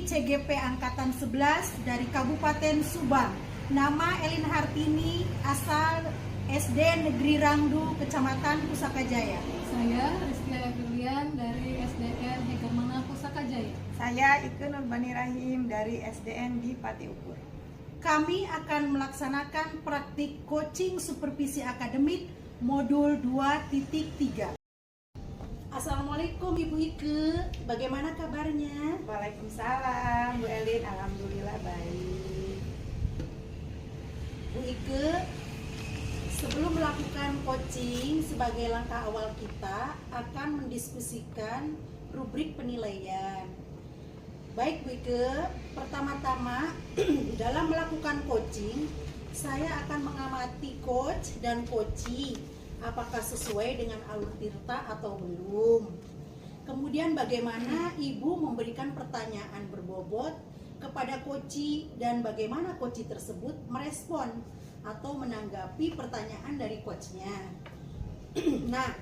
siswi CGP Angkatan 11 dari Kabupaten Subang. Nama Elin Hartini, asal SD Negeri Rangdu, Kecamatan Pusaka Jaya. Saya Rizky Agulian dari SDN Hegermana Pusaka Jaya. Saya Ike Nurbani Rahim dari SDN di Pati Ukur. Kami akan melaksanakan praktik coaching supervisi akademik modul 2.3. Assalamualaikum Ibu Ike, bagaimana kabarnya? Waalaikumsalam Bu Elin, alhamdulillah baik. Bu Ike, sebelum melakukan coaching, sebagai langkah awal kita akan mendiskusikan rubrik penilaian. Baik Bu Ike, pertama-tama dalam melakukan coaching, saya akan mengamati coach dan coachee apakah sesuai dengan alur tirta atau belum. Kemudian bagaimana Ibu memberikan pertanyaan berbobot kepada coachee dan bagaimana coachee tersebut merespon atau menanggapi pertanyaan dari coachnya. Nah,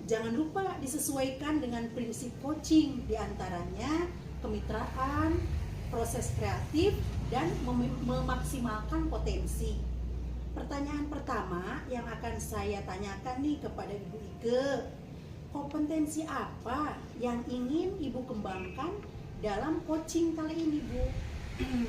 jangan lupa disesuaikan dengan prinsip coaching, diantaranya kemitraan, proses kreatif, dan memaksimalkan potensi. Pertanyaan pertama yang akan saya tanyakan nih kepada Ibu Ike, kompetensi apa yang ingin Ibu kembangkan dalam coaching kali ini, Bu?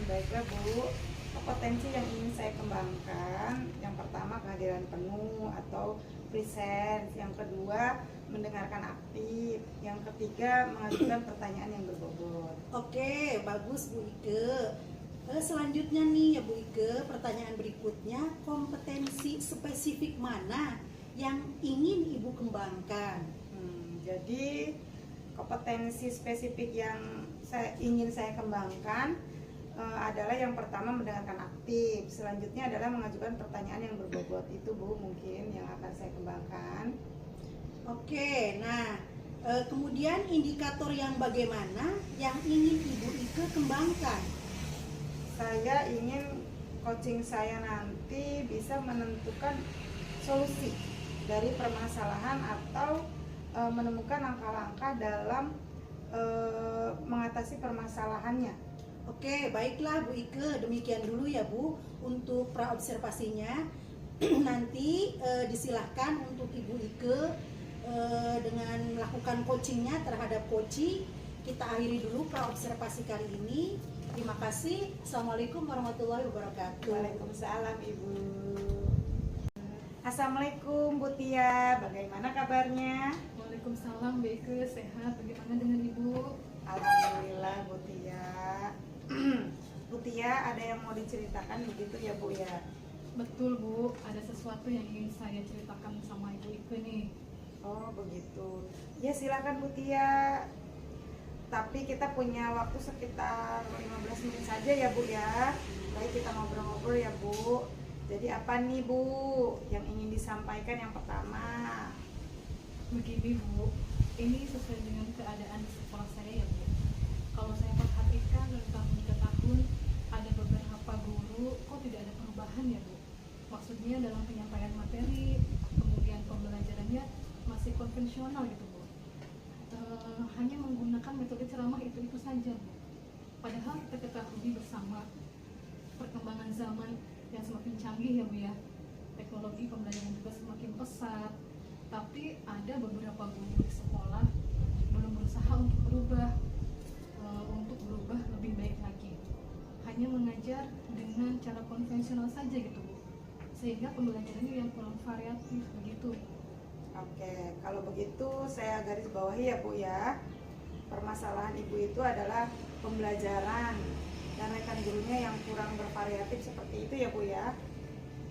Baiklah Bu, kompetensi yang ingin saya kembangkan, yang pertama kehadiran penuh atau presence, yang kedua mendengarkan aktif, yang ketiga mengajukan pertanyaan yang berbobot. Oke, bagus Bu Ike. Selanjutnya nih ya Bu Ike, pertanyaan berikutnya, kompetensi spesifik mana yang ingin Ibu kembangkan? Jadi kompetensi spesifik yang ingin saya kembangkan adalah yang pertama mendengarkan aktif, selanjutnya adalah mengajukan pertanyaan yang berbobot. Itu Bu mungkin yang akan saya kembangkan. Oke, nah kemudian indikator yang bagaimana yang ingin Ibu Ike kembangkan? Saya ingin coaching saya nanti bisa menentukan solusi dari permasalahan atau menemukan langkah-langkah dalam mengatasi permasalahannya. Oke, baiklah Bu Ike, demikian dulu ya Bu untuk praobservasinya. Nanti disilahkan untuk Ibu Ike dengan melakukan coachingnya terhadap coachee. Kita akhiri dulu praobservasi kali ini. Terima kasih. Assalamualaikum warahmatullahi wabarakatuh. Waalaikumsalam Ibu. Assalamualaikum Bu Tia, bagaimana kabarnya? Waalaikumsalam, baik, sehat. Bagaimana dengan Ibu? Alhamdulillah Bu Tia. Bu Tia, ada yang mau diceritakan begitu ya Bu ya? Betul Bu, ada sesuatu yang ingin saya ceritakan sama Ibu Ike nih. Oh begitu. Ya silakan Bu Tia. Tapi kita punya waktu sekitar 15 menit saja ya Bu ya. Baik, kita ngobrol-ngobrol ya Bu. Jadi apa nih Bu yang ingin disampaikan yang pertama? Begini Bu, ini sesuai dengan keadaan di sekolah saya ya Bu. Kalau saya perhatikan dari tahun ke tahun ada beberapa guru kok tidak ada perubahan ya Bu. Maksudnya dalam penyampaian materi, kemudian pembelajarannya masih konvensional gitu Bu. Hanya menggunakan metode ceramah itu saja Bu. Padahal kita ketahui bersama perkembangan zaman yang semakin canggih ya Bu ya, teknologi pembelajaran juga semakin pesat, tapi ada beberapa guru di sekolah belum berusaha untuk berubah lebih baik lagi, hanya mengajar dengan cara konvensional saja gitu Bu, sehingga pembelajarannya yang kurang variatif begitu. Oke, kalau begitu saya garis bawahi ya Bu ya. Permasalahan Ibu itu adalah pembelajaran dan rekan gurunya yang kurang bervariatif seperti itu ya Bu ya.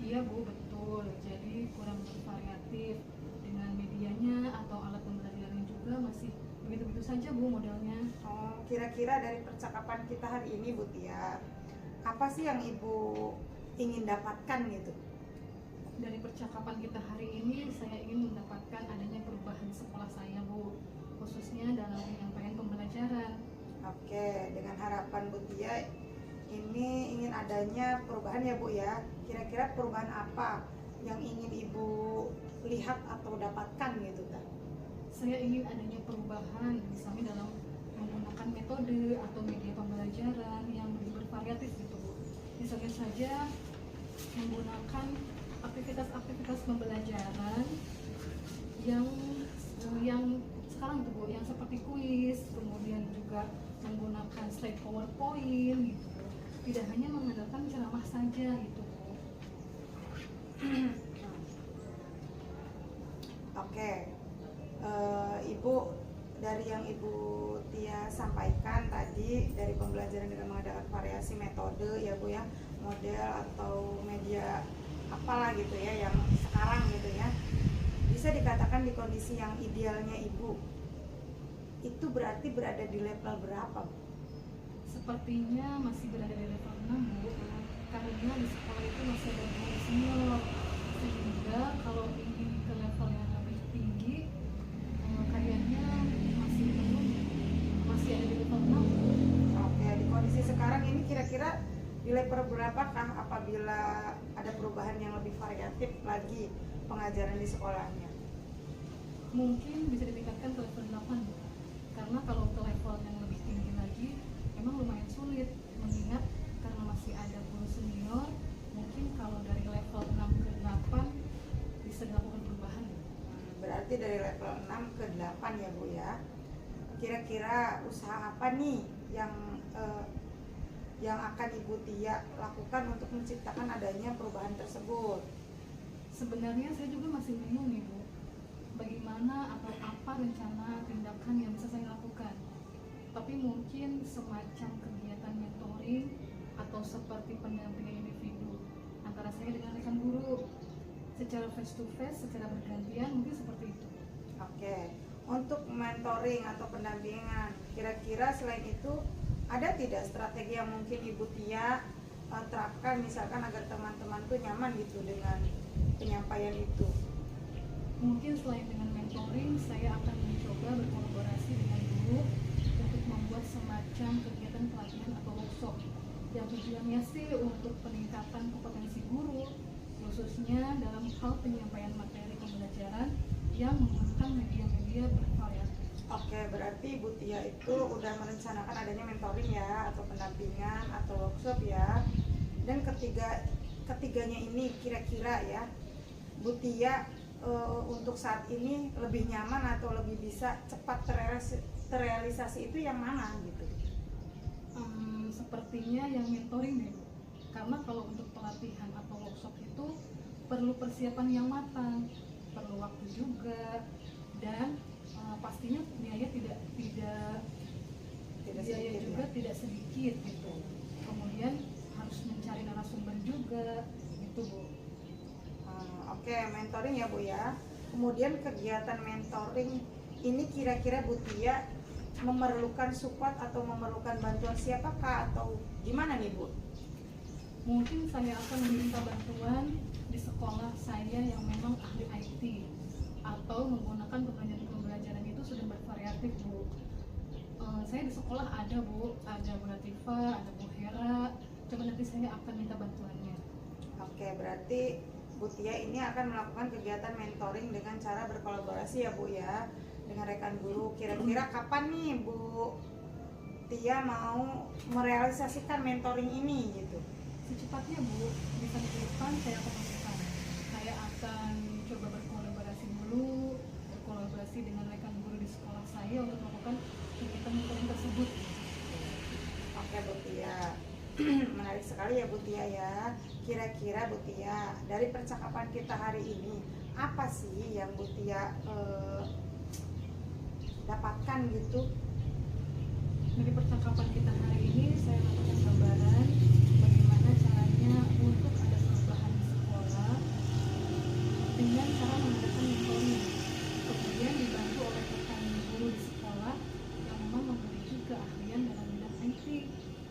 Iya Bu, betul. Jadi kurang bervariatif dengan medianya atau alat pembelajaran juga masih begitu-begitu saja Bu modelnya. Oh, kira-kira dari percakapan kita hari ini Bu Tia, apa sih yang Ibu ingin dapatkan gitu? Dari percakapan kita hari ini saya ingin mendapatkan adanya perubahan sekolah saya Bu, khususnya dalam penyampaian pembelajaran. Oke, dengan harapan Bu Tia ini ingin adanya perubahan ya Bu ya. Kira-kira perubahan apa yang ingin Ibu lihat atau dapatkan gitu kan? Saya ingin adanya perubahan misalnya dalam menggunakan metode atau media pembelajaran yang lebih bervariatif gitu Bu. Misalnya saja menggunakan aktivitas-aktivitas pembelajaran yang sekarang tuh Bu, yang seperti kuis, kemudian juga menggunakan slide PowerPoint gitu Bu. Tidak hanya mengandalkan ceramah saja gitu Bu. Oke, Ibu, dari yang Ibu Tia sampaikan tadi, dari pembelajaran dengan mengadakan variasi metode ya Bu ya, model atau media apalah gitu ya yang sekarang gitu ya, bisa dikatakan di kondisi yang idealnya Ibu itu berarti berada di level berapa Bu? Sepertinya masih berada di level 6 Bu, karena di sekolah itu masih ada guru senior, sehingga kalau ingin ke level yang lebih tinggi kayaknya masih belum, masih ada di level 6 Bu. Oke, di kondisi sekarang ini kira-kira di level berapakah apabila ada perubahan yang lebih variatif lagi pengajaran di sekolahnya? Mungkin bisa ditingkatkan ke level 8 Bu. Karena kalau ke level yang lebih tinggi lagi memang lumayan sulit, mengingat karena masih ada guru senior. Mungkin kalau dari level 6 ke 8 bisa dilakukan perubahan. Berarti dari level 6 ke 8 ya Bu ya. Kira-kira usaha apa nih yang akan Ibu Tia lakukan untuk menciptakan adanya perubahan tersebut? Sebenarnya saya juga masih bingung nih Bu, bagaimana atau apa rencana tindakan yang bisa saya lakukan. Tapi mungkin semacam kegiatan mentoring atau seperti pendampingan individu antara saya dengan rekan guru secara face to face, secara bergantian, mungkin seperti itu. Oke, untuk mentoring atau pendampingan, kira-kira selain itu ada tidak strategi yang mungkin Ibu Tia terapkan misalkan agar teman-teman tuh nyaman gitu dengan penyampaian itu? Mungkin selain dengan mentoring, saya akan mencoba berkolaborasi dengan guru untuk membuat semacam kegiatan pelatihan atau workshop yang tujuannya sih untuk peningkatan kompetensi guru, khususnya dalam hal penyampaian materi pembelajaran yang menggunakan media-media bervariatif. Oke, berarti Ibu Tia itu udah merencanakan adanya mentoring ya, atau pendampingan atau workshop ya. Dan ketiganya ini kira-kira ya, Bu Tia untuk saat ini lebih nyaman atau lebih bisa cepat terrealisasi itu yang mana gitu? Sepertinya yang mentoring deh Bu. Karena kalau untuk pelatihan atau workshop itu perlu persiapan yang matang, perlu waktu juga, dan pastinya biaya tidak sedikit juga ya? tidak sedikit gitu. Kemudian harus mencari narasumber juga gitu Bu. Oke, mentoring ya Bu ya. Kemudian kegiatan mentoring ini kira-kira Bu Tia memerlukan support atau memerlukan bantuan siapakah atau gimana nih Bu? Mungkin saya akan meminta bantuan di sekolah saya yang memang ahli IT atau menggunakan pembelajaran itu sudah bervariatif Bu. Saya di sekolah ada Bu, ada Bu Latifah, ada Bu Hera. Coba nanti saya akan minta bantuannya. Oke, berarti Bu Tia ini akan melakukan kegiatan mentoring dengan cara berkolaborasi ya Bu ya, dengan rekan guru. Kira-kira kapan nih Bu Tia mau merealisasikan mentoring ini gitu? Secepatnya Bu, bisa di depan saya akan lakukan. Saya akan coba berkolaborasi dengan rekan guru di sekolah saya untuk melakukan kegiatan mentoring tersebut. Oke Bu Tia, menarik sekali ya Bu Tia ya. Kira-kira Bu Tia, dari percakapan kita hari ini, apa sih yang Bu Tia dapatkan gitu? Dari percakapan kita hari ini, saya mendapatkan gambaran bagaimana caranya untuk ada perubahan di sekolah dengan cara menggunakan mentoring, kemudian dibantu oleh rekan guru di sekolah yang memang memiliki keahlian dalam bidang IT,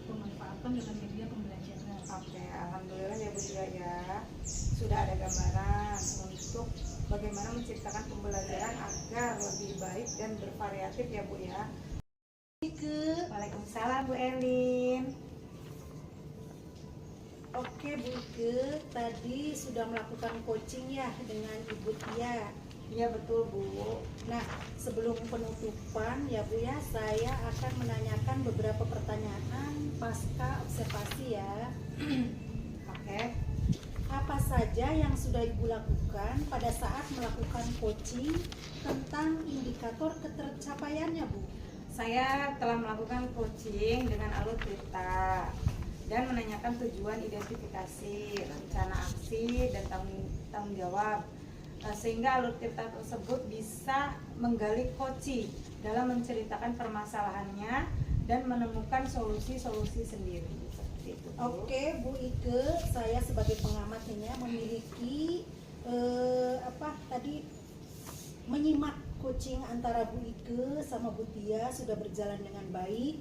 pemanfaatan dalam media pembelajaran. Oke, alhamdulillah ya Bu Tia ya, sudah ada gambaran untuk bagaimana menciptakan pembelajaran agar lebih baik dan bervariatif ya Bu ya. Waalaikumsalam Bu Elin. Oke Bu Ike, tadi sudah melakukan coaching ya dengan Ibu Tia. Iya betul Bu. Nah, sebelum penutupan ya Bu ya, saya akan menanyakan beberapa pertanyaan pasca observasi ya. Oke. Apa saja yang sudah Ibu lakukan pada saat melakukan coaching tentang indikator ketercapaiannya Bu? Saya telah melakukan coaching dengan alur cerita dan menanyakan tujuan, identifikasi, rencana aksi, dan tanggung jawab, sehingga alur cerita tersebut bisa menggali coaching dalam menceritakan permasalahannya dan menemukan solusi-solusi sendiri. Seperti itu, Bu. Oke Bu Ike, saya sebagai pengamatnya memiliki menyimak coaching antara Bu Ike sama Bu Tia sudah berjalan dengan baik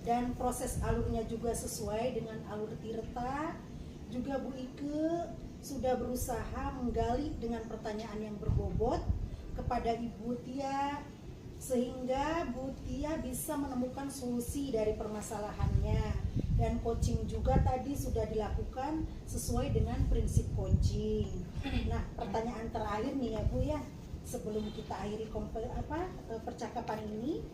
dan proses alurnya juga sesuai dengan alur Tirta. Juga Bu Ike sudah berusaha menggali dengan pertanyaan yang berbobot kepada Ibu Tia sehingga Bu Tia bisa menemukan solusi dari permasalahannya, dan coaching juga tadi sudah dilakukan sesuai dengan prinsip coaching. Nah, pertanyaan terakhir nih ya Bu ya, sebelum kita akhiri percakapan ini,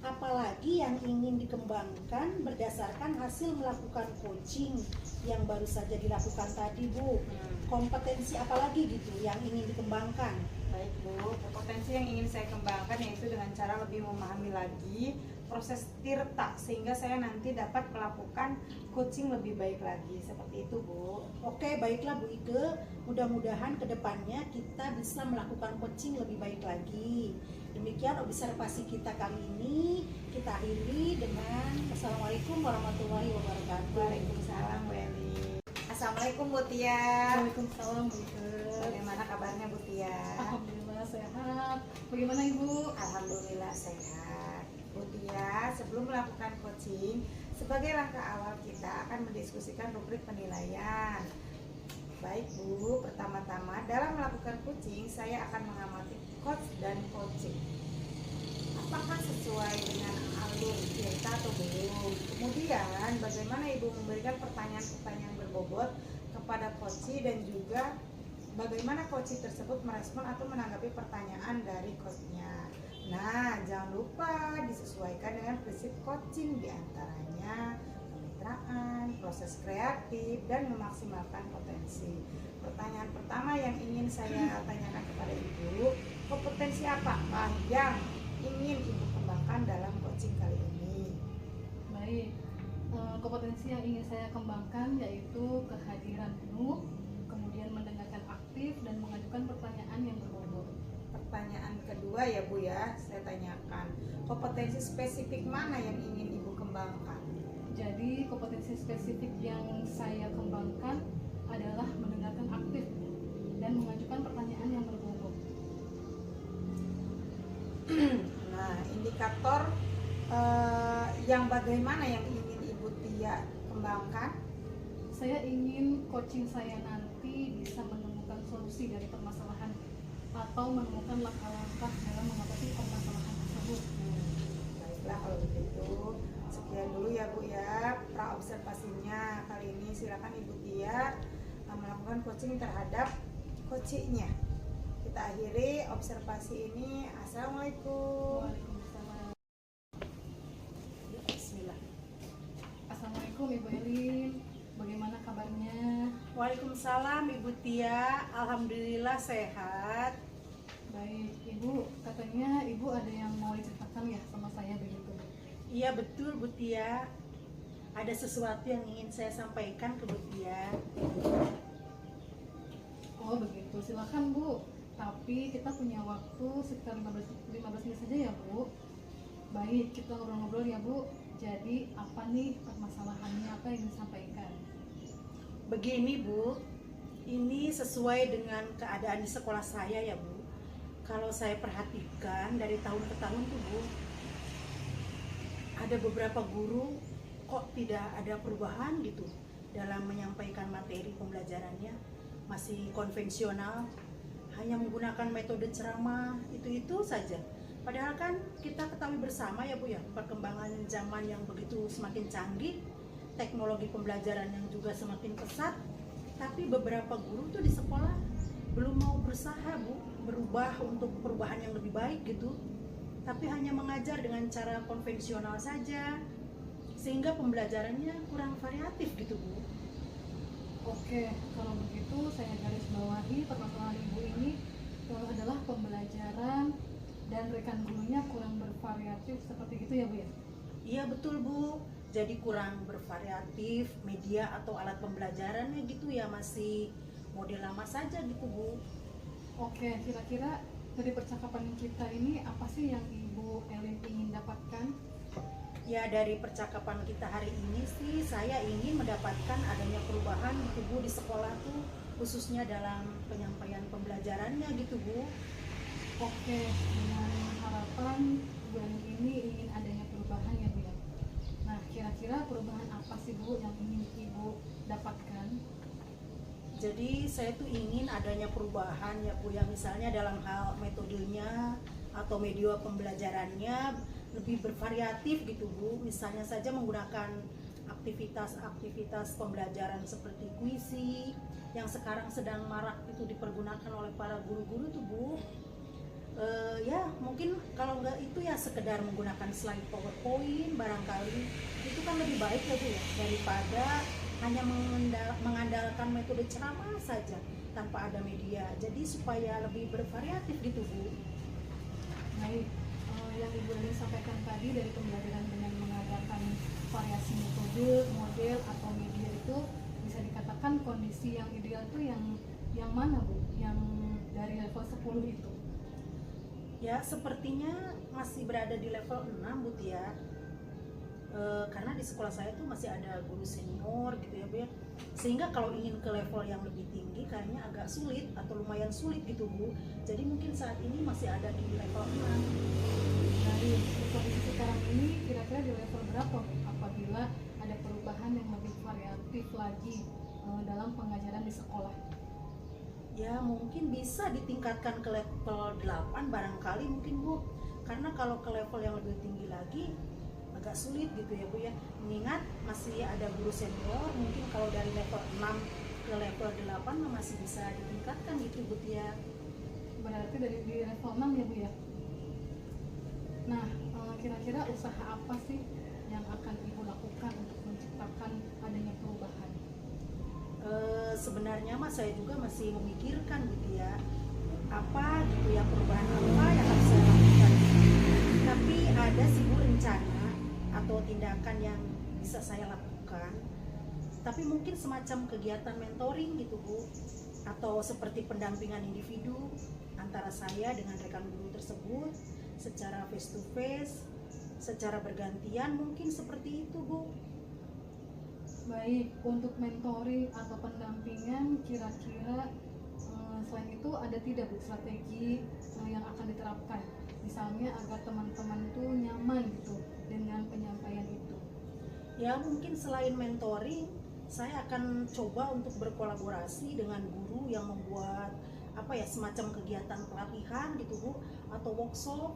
apalagi yang ingin dikembangkan berdasarkan hasil melakukan coaching yang baru saja dilakukan tadi Bu? Kompetensi apalagi gitu yang ingin dikembangkan? Baik Bu, potensi yang ingin saya kembangkan yaitu dengan cara lebih memahami lagi proses tirta sehingga saya nanti dapat melakukan coaching lebih baik lagi, seperti itu Bu. Oke, baiklah Bu Ike, mudah-mudahan kedepannya kita bisa melakukan coaching lebih baik lagi. Demikian observasi kita kali ini, kita akhiri dengan Assalamualaikum warahmatullahi wabarakatuh. Waalaikumsalam Bu Eli. Assalamualaikum Bu Tia. Waalaikumsalam Bu Ike. Bagaimana kabarnya Bu Tia? Alhamdulillah sehat. Bagaimana Ibu? Alhamdulillah sehat. Bu Tia, sebelum melakukan coaching, sebagai langkah awal kita akan mendiskusikan rubrik penilaian. Baik Bu, pertama-tama dalam melakukan coaching, saya akan mengamati coach dan coaching. Apakah sesuai dengan alur kita atau belum? Kemudian, bagaimana Ibu memberikan pertanyaan-pertanyaan berbobot kepada coach dan juga bagaimana coach tersebut merespon atau menanggapi pertanyaan dari coachnya. Nah, jangan lupa disesuaikan dengan prinsip coaching, diantaranya kemitraan, proses kreatif, dan memaksimalkan potensi. Pertanyaan pertama yang ingin saya tanyakan kepada Ibu, kompetensi apa yang ingin Ibu kembangkan dalam coaching kali ini? Baik, kompetensi yang ingin saya kembangkan yaitu kehadiran penuh, kemudian mendengarkan aktif dan mengajukan pertanyaan yang berbobot. Pertanyaan kedua ya Bu ya, saya tanyakan kompetensi spesifik mana yang ingin Ibu kembangkan? Jadi kompetensi spesifik yang saya kembangkan adalah mendengarkan aktif dan mengajukan pertanyaan yang berbobot. Nah, indikator yang bagaimana yang ingin Ibu Tia kembangkan? Saya ingin coaching saya nanti bisa menemukan solusi dari permasalahan atau menemukan langkah-langkah dalam mengatasi permasalahan tersebut. Baiklah kalau begitu, sekian dulu ya Bu ya pra-observasinya kali ini. Silakan Ibu Tia melakukan coaching terhadap coachingnya. Kita akhiri observasi ini. Assalamualaikum. Waalaikumsalam. Bismillah. Assalamualaikum Ibu Elin, bagaimana kabarnya? Waalaikumsalam Ibu Tia, alhamdulillah sehat. Baik, Ibu, katanya Ibu ada yang mau diceritakan ya sama saya begitu. Iya betul Bu Tia, ada sesuatu yang ingin saya sampaikan ke Bu Tia. Oh begitu, silakan Bu. Tapi kita punya waktu sekitar 15 menit saja ya Bu. Baik, kita ngobrol-ngobrol ya Bu. Jadi apa nih permasalahannya, apa yang disampaikan? Begini Bu, ini sesuai dengan keadaan di sekolah saya ya Bu. Kalau saya perhatikan dari tahun ke tahun tuh Bu, ada beberapa guru kok tidak ada perubahan gitu dalam menyampaikan materi pembelajarannya, masih konvensional, hanya menggunakan metode ceramah itu saja. Padahal kan kita ketahui bersama ya Bu ya, perkembangan zaman yang begitu semakin canggih, teknologi pembelajaran yang juga semakin pesat, tapi beberapa guru tuh di sekolah belum mau berusaha Bu berubah untuk perubahan yang lebih baik gitu, tapi hanya mengajar dengan cara konvensional saja, sehingga pembelajarannya kurang variatif gitu Bu. Oke, kalau begitu saya garis bawahi permasalahan ibu ini adalah pembelajaran dan rekan gurunya kurang bervariatif seperti itu ya Bu ya? Iya betul Bu, jadi kurang bervariatif media atau alat pembelajarannya gitu ya, masih model lama saja gitu Bu. Oke, kira-kira dari percakapan kita ini apa sih yang Ibu Elin ingin dapatkan? Ya dari percakapan kita hari ini sih saya ingin mendapatkan adanya perubahan gitu Bu di sekolah tuh, khususnya dalam penyampaian pembelajarannya gitu Bu. Oke, dengan harapan Bu Elin ini ingin adanya perubahan ya Bu ya. Nah, kira-kira perubahan apa sih Bu yang ingin Ibu dapatkan? Jadi saya tuh ingin adanya perubahan ya Bu, yang misalnya dalam hal metodenya atau media pembelajarannya lebih bervariatif gitu Bu. Misalnya saja menggunakan aktivitas-aktivitas pembelajaran seperti kuisi yang sekarang sedang marak itu dipergunakan oleh para guru-guru tuh Bu. Ya mungkin kalau nggak itu ya sekedar menggunakan slide PowerPoint barangkali itu kan lebih baik ya Bu ya, daripada hanya mengandalkan metode ceramah saja tanpa ada media. Jadi supaya lebih bervariatif gitu Bu. Baik, yang Ibu Elin sampaikan tadi dari pembelajaran dengan mengadakan variasi metode, model atau media itu bisa dikatakan kondisi yang ideal itu yang mana Bu? Yang dari level 10 itu? Ya sepertinya masih berada di level 6 Bu ya. Karena di sekolah saya tuh masih ada guru senior gitu ya Bu ya. Sehingga kalau ingin ke level yang lebih tinggi kayaknya agak sulit atau lumayan sulit gitu Bu. Jadi mungkin saat ini masih ada di level 6. Dari kondisi sekarang ini kira-kira di level berapa apabila ada perubahan yang lebih variatif lagi dalam pengajaran di sekolah? Ya mungkin bisa ditingkatkan ke level 8 barangkali mungkin Bu. Karena kalau ke level yang lebih tinggi lagi agak sulit gitu ya Bu ya. Mengingat masih ada guru senior, mungkin kalau dari level 6 ke level 8 masih bisa ditingkatkan gitu Bu ya. Berarti dari di level 6 ya Bu ya? Nah, kira-kira usaha apa sih yang akan Ibu lakukan untuk menciptakan adanya perubahan? Sebenarnya mas saya juga masih memikirkan gitu ya, apa gitu ya perubahan apa yang harus saya lakukan. Tapi ada sih Bu rencana atau tindakan yang bisa saya lakukan. Tapi mungkin semacam kegiatan mentoring gitu Bu, atau seperti pendampingan individu antara saya dengan rekan guru tersebut secara face to face, secara bergantian, mungkin seperti itu Bu. Baik, untuk mentoring atau pendampingan kira-kira selain itu ada tidak Bu strategi yang akan diterapkan? Misalnya agar teman-teman itu nyaman gitu dengan penyampaian itu. Ya mungkin selain mentoring, saya akan coba untuk berkolaborasi dengan guru yang membuat apa ya semacam kegiatan pelatihan gitu Bu, atau workshop.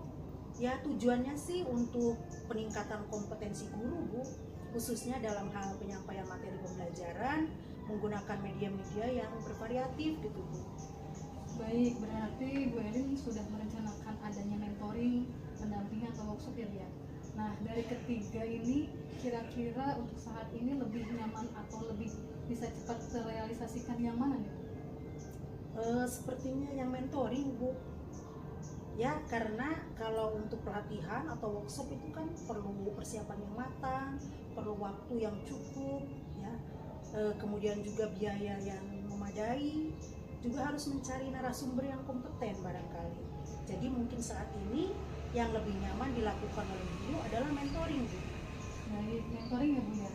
Ya tujuannya sih untuk peningkatan kompetensi guru Bu, khususnya dalam hal penyampaian materi pembelajaran menggunakan media-media yang bervariatif gitu Bu. Baik, berarti Bu Elin sudah merencanakan adanya mentoring, pendampingan atau workshop ya Bu ya. Nah, dari ketiga ini kira-kira untuk saat ini lebih nyaman atau lebih bisa cepat terrealisasikan yang mana nih? Sepertinya yang mentoring Bu. Ya karena kalau untuk pelatihan atau workshop itu kan perlu persiapan yang matang, perlu waktu yang cukup ya, kemudian juga biaya yang memadai, juga harus mencari narasumber yang kompeten barangkali. Jadi mungkin saat ini yang lebih nyaman dilakukan oleh guru adalah mentoring Bu. Baik, mentoring ya Bu ya.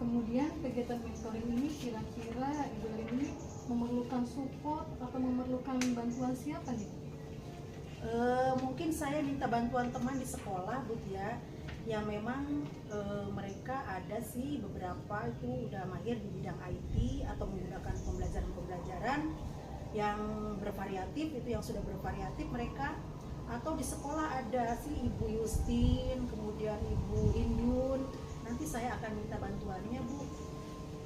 Kemudian kegiatan mentoring ini kira-kira Ibu Elin ini memerlukan support atau memerlukan bantuan siapa nih? Mungkin saya minta bantuan teman di sekolah Bu ya, yang memang mereka ada sih beberapa itu udah mahir di bidang IT atau menggunakan pembelajaran-pembelajaran yang bervariatif, itu yang sudah bervariatif mereka. Atau di sekolah ada sih Ibu Yustin, kemudian Ibu Indun. Nanti saya akan minta bantuannya Bu.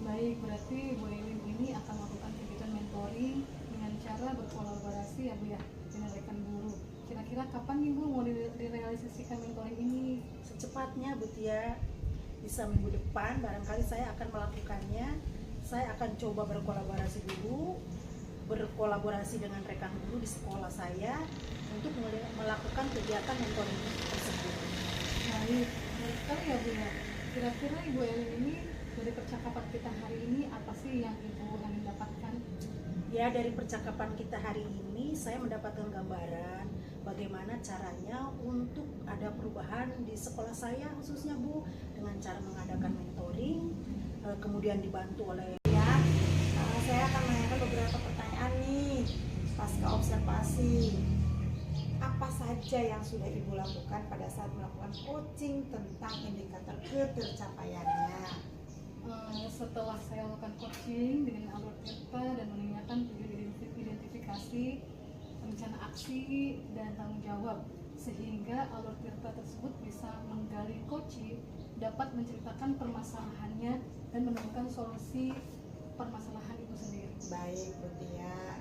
Baik, berarti Bu Elin ini akan melakukan kegiatan mentoring dengan cara berkolaborasi ya Bu ya. dengan rekan guru. Kira-kira kapan nih Bu mau direalisasikan mentoring ini? Secepatnya Bu Tia, bisa minggu depan barangkali saya akan melakukannya. Saya akan coba berkolaborasi dulu, berkolaborasi dengan rekan guru di sekolah saya untuk melakukan kegiatan mentoring tersebut. Baik, baik sekali ya Bu ya. Kira-kira Ibu Elin ini dari percakapan kita hari ini apa sih yang Ibu Elin dapatkan? Ya, dari percakapan kita hari ini saya mendapatkan gambaran bagaimana caranya untuk ada perubahan di sekolah saya khususnya Bu, dengan cara mengadakan mentoring, kemudian dibantu oleh Saya akan menanyakan beberapa pertanyaan nih pasca observasi. Apa saja yang sudah Ibu lakukan pada saat melakukan coaching tentang indikator ketercapaiannya? Setelah saya melakukan coaching dengan alur Tirta dan menanyakan tujuan identifikasi, rencana aksi, dan tanggung jawab, sehingga alur Tirta tersebut bisa menggali coaching, dapat menceritakan permasalahannya dan menemukan solusi permasalahan itu sendiri. Baik, Bu Tia.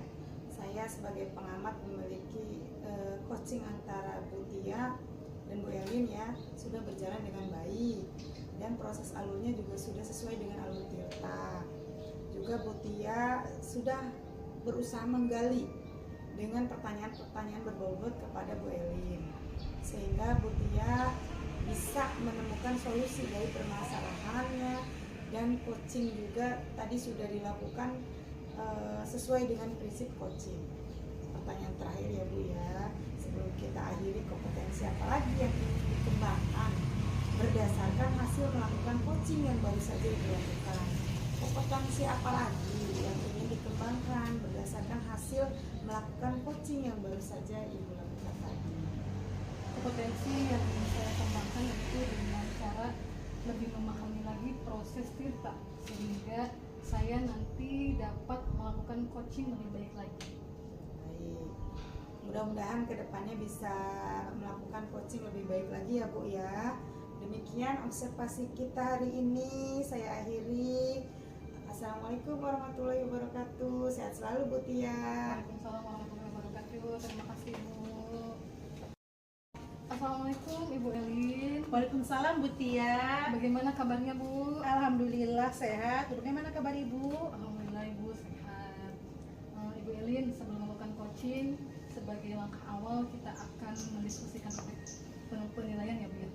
Saya sebagai pengamat memiliki coaching antara Bu Tia dan Bu Elin ya sudah berjalan dengan baik, dan proses alurnya juga sudah sesuai dengan alur Tirta. Juga Bu Tia sudah berusaha menggali dengan pertanyaan-pertanyaan berbobot kepada Bu Elin, sehingga Bu Tia bisa menemukan solusi dari permasalahannya, dan coaching juga tadi sudah dilakukan sesuai dengan prinsip coaching. Pertanyaan terakhir ya Bu ya, sebelum kita akhiri, kompetensi apa lagi yang ingin dikembangkan berdasarkan hasil melakukan coaching yang baru saja dilakukan? Kompetensi apa lagi yang ingin dikembangkan berdasarkan hasil melakukan coaching yang baru saja Ibu lakukan tadi? Kompetensi yang ingin saya kembangkan yaitu dengan cara lebih memahami lagi proses Tirta, sehingga saya nanti dapat melakukan coaching lebih baik lagi. Baik, mudah-mudahan kedepannya bisa melakukan coaching lebih baik lagi ya Bu ya. Demikian observasi kita hari ini, saya akhiri. Assalamualaikum warahmatullahi wabarakatuh. Sehat selalu Bu Tia. Waalaikumsalam warahmatullahi wabarakatuh. Terima kasih Bu. Assalamualaikum Ibu Elin. Waalaikumsalam Bu Tia. Bagaimana kabarnya Bu? Alhamdulillah sehat. Bagaimana kabar Ibu? Alhamdulillah Ibu sehat. Ibu Elin, sebelum melakukan coaching, sebagai langkah awal kita akan mendiskusikan topik penilaian ya Bu ya.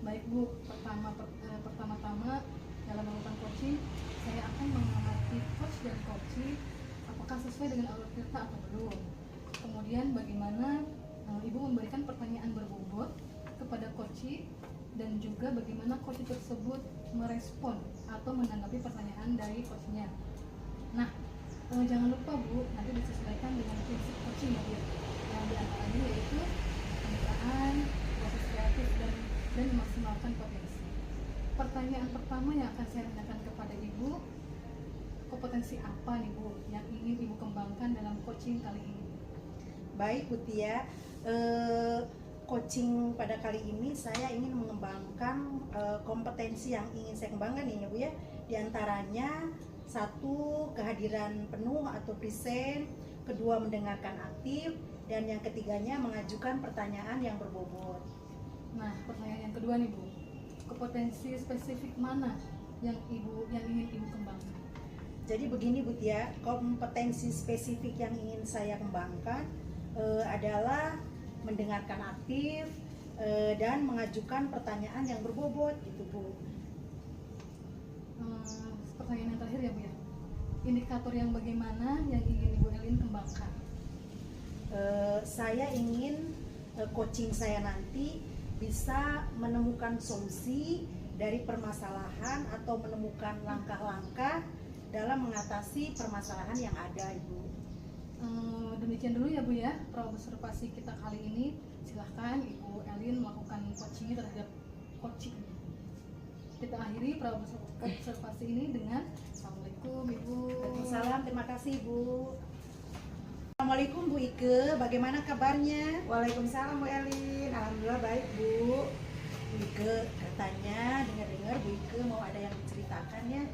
Baik Bu, pertama-tama dalam melakukan coaching, saya akan mengamati coach dan coaching apakah sesuai dengan alur Tirta atau belum. Kemudian bagaimana Ibu memberikan pertanyaan berbobot kepada coaching, dan juga bagaimana coaching tersebut merespon atau menanggapi pertanyaan dari coachnya. Nah, jangan lupa Bu, nanti disesuaikan dengan prinsip coaching ya Bu, yang diantaranya yaitu kemitraan, proses kreatif, dan memaksimalkan potensi. Pertanyaan pertama yang akan saya tanyakan kepada Ibu, kompetensi apa nih Bu yang ingin Ibu kembangkan dalam coaching kali ini? Baik Bu Tia, coaching pada kali ini saya ingin mengembangkan kompetensi yang ingin saya kembangkan nih ya Bu ya. Di antaranya satu, kehadiran penuh atau present, kedua, mendengarkan aktif, dan yang ketiganya mengajukan pertanyaan yang berbobot. Nah, pertanyaan yang kedua nih Bu, kompetensi spesifik mana yang ingin Ibu kembangkan? Jadi begini Bu Tia, kompetensi spesifik yang ingin saya kembangkan adalah mendengarkan aktif dan mengajukan pertanyaan yang berbobot gitu Bu. Pertanyaan yang terakhir ya Bu ya, indikator yang bagaimana yang ingin Ibu Elin kembangkan? Saya ingin coaching saya nanti bisa menemukan solusi dari permasalahan atau menemukan langkah-langkah dalam mengatasi permasalahan yang ada Ibu. Demikian dulu ya Bu ya observasi kita kali ini. Silahkan Ibu Elin melakukan coaching terhadap coaching. Kita akhiri observasi ini dengan Assalamualaikum Ibu. Waalaikumsalam, terima kasih Bu. Assalamualaikum Bu Ike, bagaimana kabarnya? Waalaikumsalam Bu Elin. Alhamdulillah baik Bu. Bu Ike, katanya dengar-dengar Bu Ike mau ada yang diceritakan ya?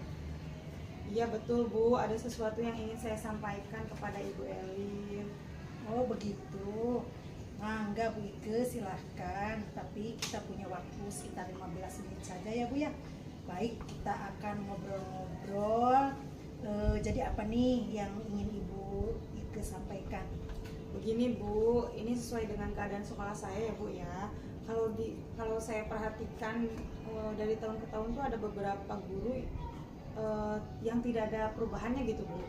Iya betul Bu, ada sesuatu yang ingin saya sampaikan kepada Ibu Elin. Oh begitu. Nah, enggak Bu Ike, silahkan. Tapi kita punya waktu sekitar 15 menit saja ya Bu ya. Baik, kita akan ngobrol-ngobrol. Jadi apa nih yang ingin Ibu Ike sampaikan? Begini Bu, ini sesuai dengan keadaan sekolah saya ya Bu ya. Kalau saya perhatikan dari tahun ke tahun tuh ada beberapa guru yang tidak ada perubahannya gitu Bu.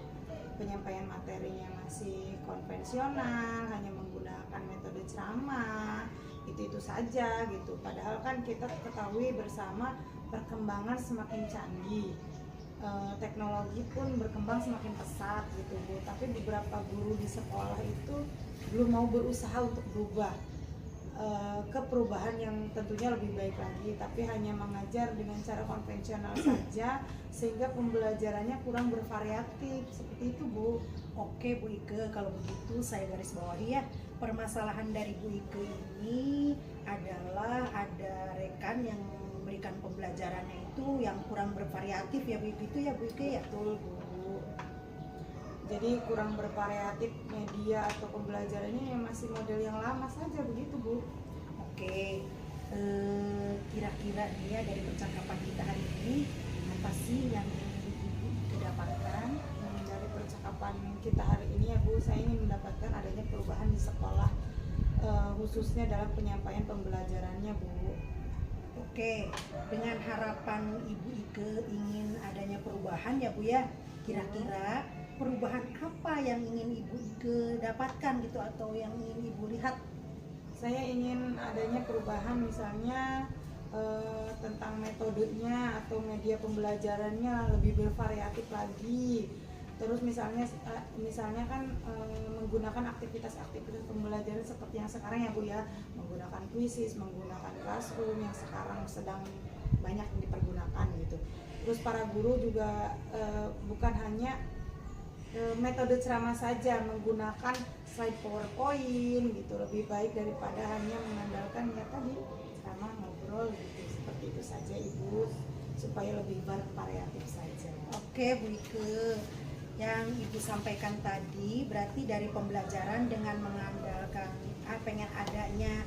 Penyampaian materinya masih konvensional, hanya menggunakan metode ceramah, itu saja gitu. Padahal kan kita ketahui bersama perkembangan semakin canggih, teknologi pun berkembang semakin pesat gitu Bu. Tapi beberapa guru di sekolah itu belum mau berusaha untuk berubah ke perubahan yang tentunya lebih baik lagi, tapi hanya mengajar dengan cara konvensional saja sehingga pembelajarannya kurang bervariatif seperti itu Bu. Oke Bu Ike, kalau begitu saya garis bawahi ya. Permasalahan dari Bu Ike ini adalah ada rekan yang memberikan pembelajarannya itu yang kurang bervariatif ya Bu Ike, itu ya Bu Ike ya? Betul Bu. Jadi kurang bervariatif media atau pembelajarannya yang masih model yang lama saja begitu Bu. Oke, kira-kira nih ya dari percakapan kita hari ini apa sih yang ingin Ibu Ike dapatkan? Dari percakapan kita hari ini ya Bu, saya ingin mendapatkan adanya perubahan di sekolah, khususnya dalam penyampaian pembelajarannya Bu. Oke, dengan harapan Ibu Ike ingin adanya perubahan ya Bu ya. Kira-kira perubahan apa yang ingin Ibu Ike dapatkan gitu atau yang ingin Ibu lihat? Saya ingin adanya perubahan misalnya tentang metodenya atau media pembelajarannya lebih bervariatif lagi. Terus misalnya kan menggunakan aktivitas-aktivitas pembelajaran seperti yang sekarang ya Bu ya, menggunakan kuisis, menggunakan classroom yang sekarang sedang banyak dipergunakan gitu. Terus para guru juga bukan hanya metode ceramah saja, menggunakan slide PowerPoint gitu, lebih baik daripada hanya mengandalkan ya tadi ceramah ngobrol gitu. Seperti itu saja Ibu, supaya lebih bervariatif saja. Oke Bu Ike, yang Ibu sampaikan tadi berarti dari pembelajaran dengan mengandalkan pengen adanya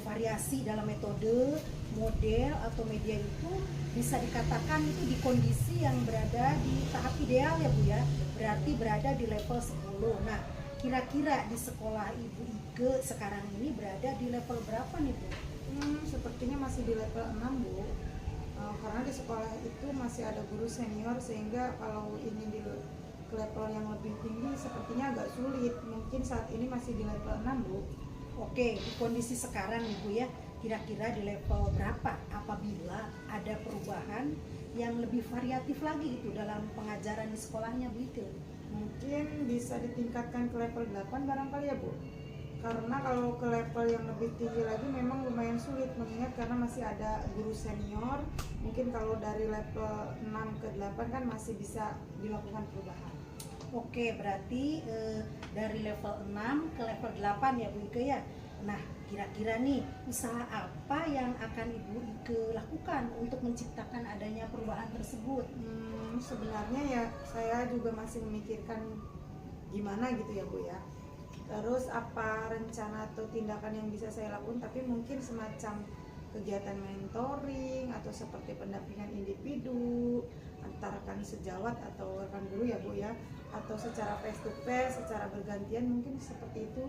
variasi dalam metode, model atau media itu bisa dikatakan itu di kondisi yang berada di tahap ideal ya Bu ya, berarti berada di level 10. Nah, kira-kira di sekolah Ibu Ike sekarang ini berada di level berapa nih Bu? Sepertinya masih di level 6 Bu, karena di sekolah itu masih ada guru senior, sehingga kalau ini di ke level yang lebih tinggi sepertinya agak sulit. Mungkin saat ini masih di level 6 Bu. Oke, di kondisi sekarang Ibu ya, kira-kira di level berapa apabila ada perubahan yang lebih variatif lagi gitu dalam pengajaran di sekolahnya Bu Ike? Mungkin bisa ditingkatkan ke level 8 barangkali ya Bu. Karena kalau ke level yang lebih tinggi lagi memang lumayan sulit, mengingat karena masih ada guru senior. Mungkin kalau dari level 6 ke 8 kan masih bisa dilakukan perubahan. Oke, berarti dari level 6 ke level 8 ya Bu Ike ya. Nah, kira-kira nih usaha apa yang akan Ibu Ike lakukan untuk menciptakan adanya perubahan tersebut? Sebenarnya ya saya juga masih memikirkan gimana gitu ya Bu ya. Terus apa rencana atau tindakan yang bisa saya lakukan, tapi mungkin semacam kegiatan mentoring atau seperti pendampingan individu antara rekan sejawat atau rekan guru ya Bu ya, atau secara face to face, secara bergantian, mungkin seperti itu.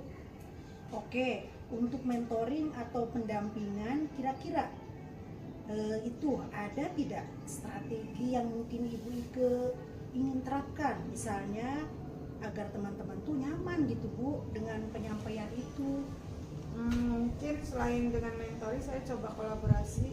Oke, untuk mentoring atau pendampingan kira-kira itu ada tidak strategi yang mungkin Ibu Ike ingin terapkan, misalnya agar teman-teman tuh nyaman gitu Bu dengan penyampaian itu? Mungkin selain dengan mentoring, saya coba kolaborasi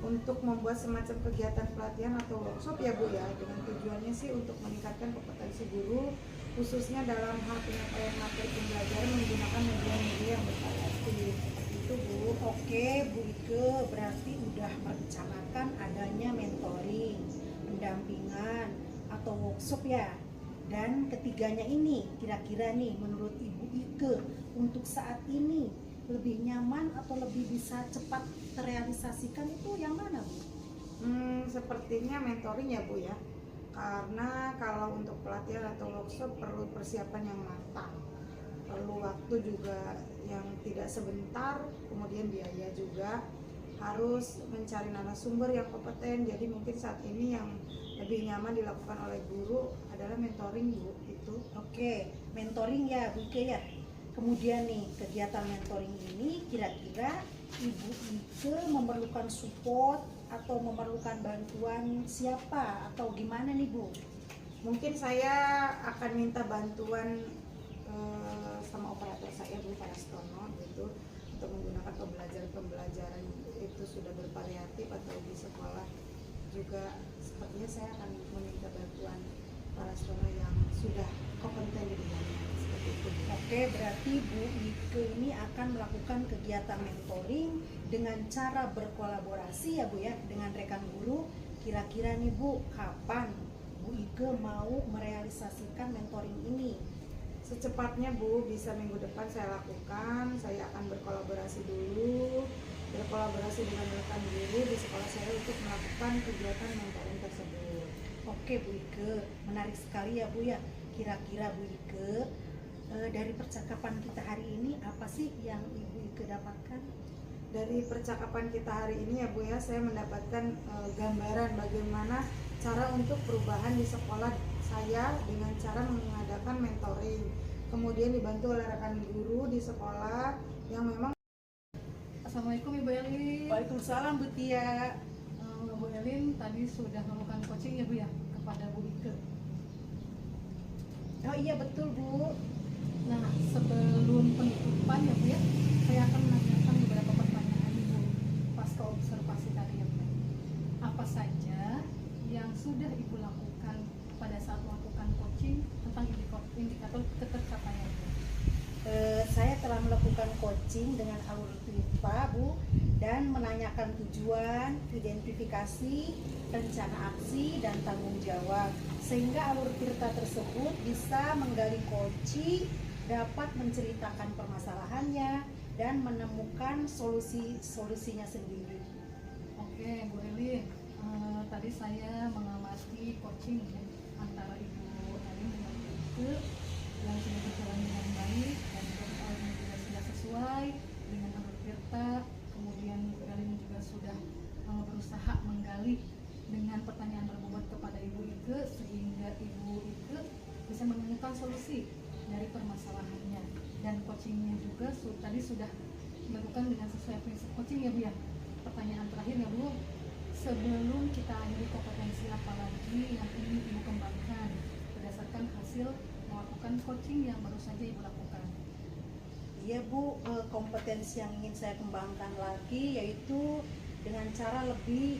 untuk membuat semacam kegiatan pelatihan atau workshop ya Bu ya, dengan tujuannya sih untuk meningkatkan kompetensi guru khususnya dalam hal penyampaian materi pembelajaran menggunakan media-media yang bervariatif seperti itu Bu. Oke Bu Ike, berarti udah merencanakan adanya mentoring, pendampingan atau workshop ya. Dan ketiganya ini kira-kira nih menurut Ibu Ike untuk saat ini lebih nyaman atau lebih bisa cepat terrealisasikan itu yang mana Bu? Sepertinya mentoring ya Bu ya. karena kalau untuk pelatihan atau workshop perlu persiapan yang matang, perlu waktu juga yang tidak sebentar, kemudian biaya juga, harus mencari narasumber yang kompeten. Jadi mungkin saat ini yang lebih nyaman dilakukan oleh guru adalah mentoring, Bu. Itu Oke, mentoring ya Bu Ike ya. Kemudian nih kegiatan mentoring ini kira-kira Ibu Ike memerlukan support atau memerlukan bantuan siapa atau gimana nih Bu? mungkin saya akan minta bantuan sama operator saya, Bu Parastono, gitu, untuk menggunakan pembelajaran itu sudah bervariatif atau di sekolah juga. Sepertinya saya akan meminta bantuan Parastono yang sudah kompeten di bidangnya, seperti itu, Bu. Oke, berarti Bu Ike ini akan melakukan kegiatan mentoring dengan cara berkolaborasi ya Bu ya dengan rekan guru. Kira-kira nih Bu, kapan Bu Ike mau merealisasikan mentoring ini? Secepatnya, Bu, bisa minggu depan saya lakukan. Saya akan berkolaborasi dengan rekan guru di sekolah saya untuk melakukan kegiatan mentoring tersebut. Oke Bu Ike, menarik sekali ya Bu ya. Kira-kira Bu Ike, dari percakapan kita hari ini apa sih yang Ibu Ike dapatkan? Dari percakapan kita hari ini ya Bu ya, saya mendapatkan gambaran bagaimana cara untuk perubahan di sekolah saya dengan cara mengadakan mentoring, kemudian dibantu oleh rekan guru di sekolah yang memang. Assalamualaikum Ibu Elin. Waalaikumsalam Bu Tia. Bu Elin tadi sudah melakukan coaching ya Bu ya kepada Bu Ike. Oh iya betul Bu. Nah, sebelum penutupan ya Bu ya, saya akan menanyakan beberapa pertanyaan Ibu pasca observasi tadi ya Bu. Apa saja yang sudah Ibu lakukan pada saat melakukan coaching tentang indikator ketercapaian Bu? Saya telah melakukan coaching dengan alur Tirta Bu dan menanyakan tujuan, identifikasi, rencana aksi, dan tanggung jawab sehingga alur Tirta tersebut bisa menggali kunci, dapat menceritakan permasalahannya dan menemukan solusinya sendiri. Oke, Bu Elin, tadi saya mengamati coaching ya, antara Ibu Elin dengan Bu Ike yang sudah berjalan dengan baik dan juga sudah sesuai dengan alur Tirta. Kemudian Bu Elin juga sudah berusaha menggali dengan pertanyaan berbobot kepada Ibu Ike sehingga Ibu Ike bisa menemukan solusi dari permasalahannya, dan coachingnya juga tadi sudah dilakukan dengan sesuai prinsip coaching ya Bu ya. Pertanyaan terakhir ya Bu, sebelum kita akhiri, kompetensi apa lagi yang ingin Ibu kembangkan berdasarkan hasil melakukan coaching yang baru saja Ibu lakukan? Iya Bu, kompetensi yang ingin saya kembangkan lagi yaitu dengan cara lebih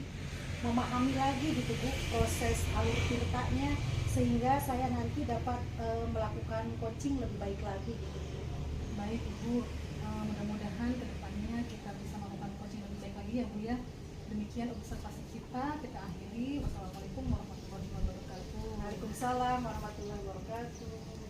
memahami lagi gitu Bu proses alur tirtanya sehingga saya nanti dapat melakukan coaching lebih baik lagi gitu Bu. Baik Ibu, mudah-mudahan kedepannya kita bisa melakukan coaching lebih baik lagi ya Bu ya. Demikian observasi kita akhiri. Wassalamualaikum warahmatullahi wabarakatuh. Waalaikumsalam warahmatullahi wabarakatuh.